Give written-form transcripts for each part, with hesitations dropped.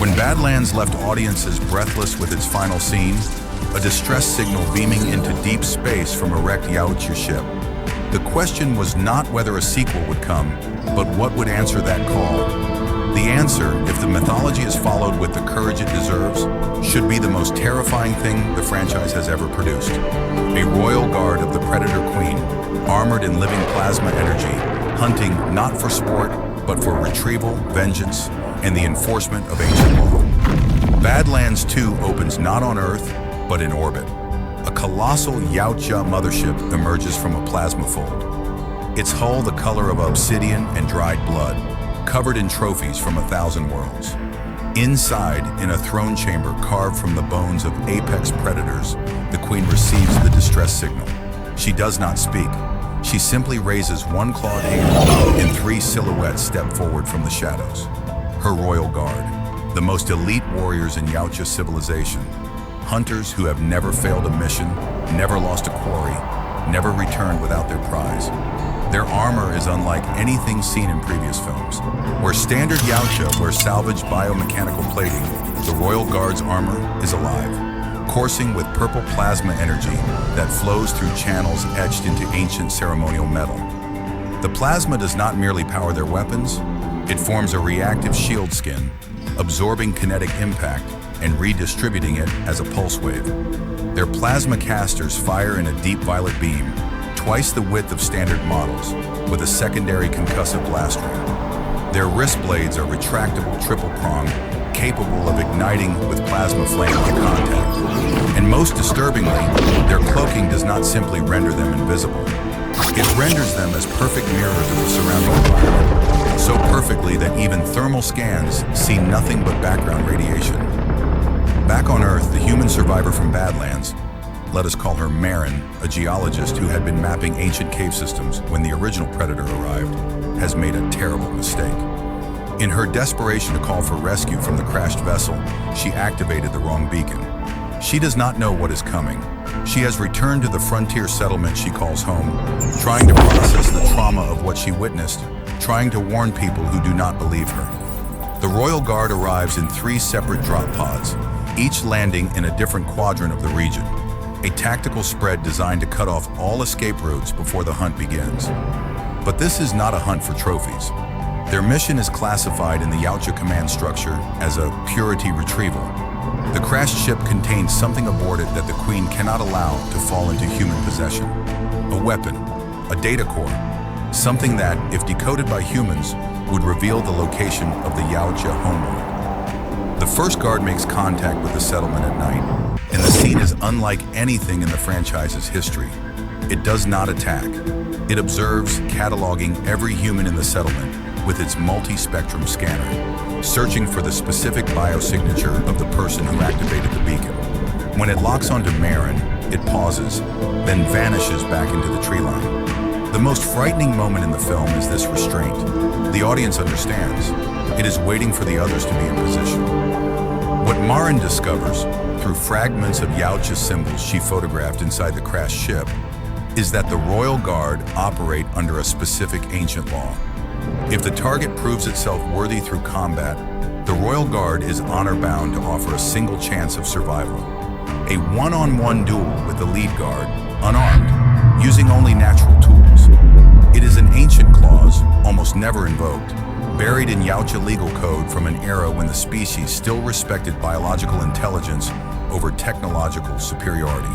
When Badlands left audiences breathless with its final scene, a distress signal beaming into deep space from a wrecked Yautja ship, the question was not whether a sequel would come, but what would answer that call. The answer, if the mythology is followed with the courage it deserves, should be the most terrifying thing the franchise has ever produced. A royal guard of the Predator Queen, armored in living plasma energy, hunting not for sport, but for retrieval, vengeance, and the enforcement of ancient law. Badlands 2 opens not on Earth, but in orbit. A colossal Yautja mothership emerges from a plasma fold. Its hull the color of obsidian and dried blood, covered in trophies from 1,000 worlds. Inside, in a throne chamber carved from the bones of apex predators, the Queen receives the distress signal. She does not speak. She simply raises one clawed hand, and 3 silhouettes step forward from the shadows. Her royal guard, the most elite warriors in Yautja civilization. Hunters who have never failed a mission, never lost a quarry, never returned without their prize. Their armor is unlike anything seen in previous films. Where standard Yautja wear salvaged biomechanical plating, the Royal Guard's armor is alive, coursing with purple plasma energy that flows through channels etched into ancient ceremonial metal. The plasma does not merely power their weapons, it forms a reactive shield skin, absorbing kinetic impact and redistributing it as a pulse wave. Their plasma casters fire in a deep violet beam, twice the width of standard models, with a secondary concussive blast ring. Their wrist blades are retractable triple-pronged, capable of igniting with plasma flame on contact. And most disturbingly, their cloaking does not simply render them invisible. It renders them as perfect mirrors of the surrounding environment, so perfectly that even thermal scans see nothing but background radiation. Back on Earth, the human survivor from Badlands, let us call her Maren, a geologist who had been mapping ancient cave systems when the original Predator arrived, has made a terrible mistake. In her desperation to call for rescue from the crashed vessel, she activated the wrong beacon. She does not know what is coming. She has returned to the frontier settlement she calls home, trying to process the trauma of what she witnessed, trying to warn people who do not believe her. The Royal Guard arrives in 3 separate drop pods, each landing in a different quadrant of the region, a tactical spread designed to cut off all escape routes before the hunt begins. But this is not a hunt for trophies. Their mission is classified in the Yautja command structure as a purity retrieval. The crashed ship contains something aboard it that the Queen cannot allow to fall into human possession. A weapon, a data core, something that, if decoded by humans, would reveal the location of the Yautja homeworld. The first guard makes contact with the settlement at night, and the scene is unlike anything in the franchise's history. It does not attack. It observes, cataloging every human in the settlement with its multi-spectrum scanner, searching for the specific biosignature of the person who activated the beacon. When it locks onto Maren, it pauses, then vanishes back into the tree line. The most frightening moment in the film is this restraint. The audience understands. It is waiting for the others to be in position. What Maren discovers, through fragments of Yautja symbols she photographed inside the crashed ship, is that the Royal Guard operate under a specific ancient law. If the target proves itself worthy through combat, the Royal Guard is honor-bound to offer a single chance of survival. A one-on-one duel with the lead guard, unarmed, using only natural tools. It is an ancient clause, almost never invoked, buried in Yautja legal code from an era when the species still respected biological intelligence over technological superiority.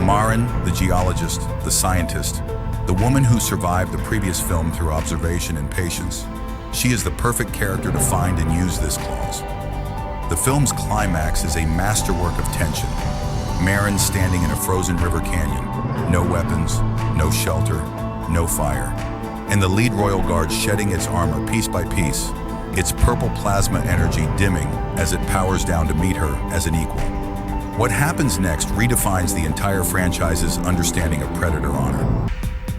Maren, the geologist, the scientist, the woman who survived the previous film through observation and patience, she is the perfect character to find and use this clause. The film's climax is a masterwork of tension. Maren standing in a frozen river canyon, no weapons, no shelter, no fire, and the lead Royal Guard shedding its armor piece by piece, its purple plasma energy dimming as it powers down to meet her as an equal. What happens next redefines the entire franchise's understanding of Predator honor.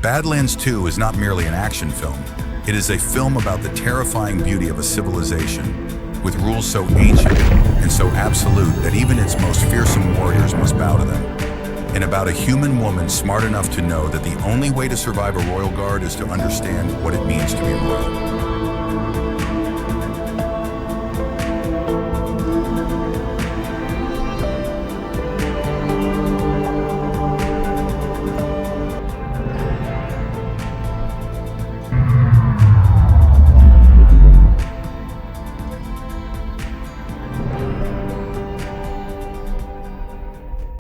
Badlands 2 is not merely an action film. It is a film about the terrifying beauty of a civilization, with rules so ancient and so absolute that even its most fearsome warriors must bow to them. and about a human woman smart enough to know that the only way to survive a royal guard is to understand what it means to be royal.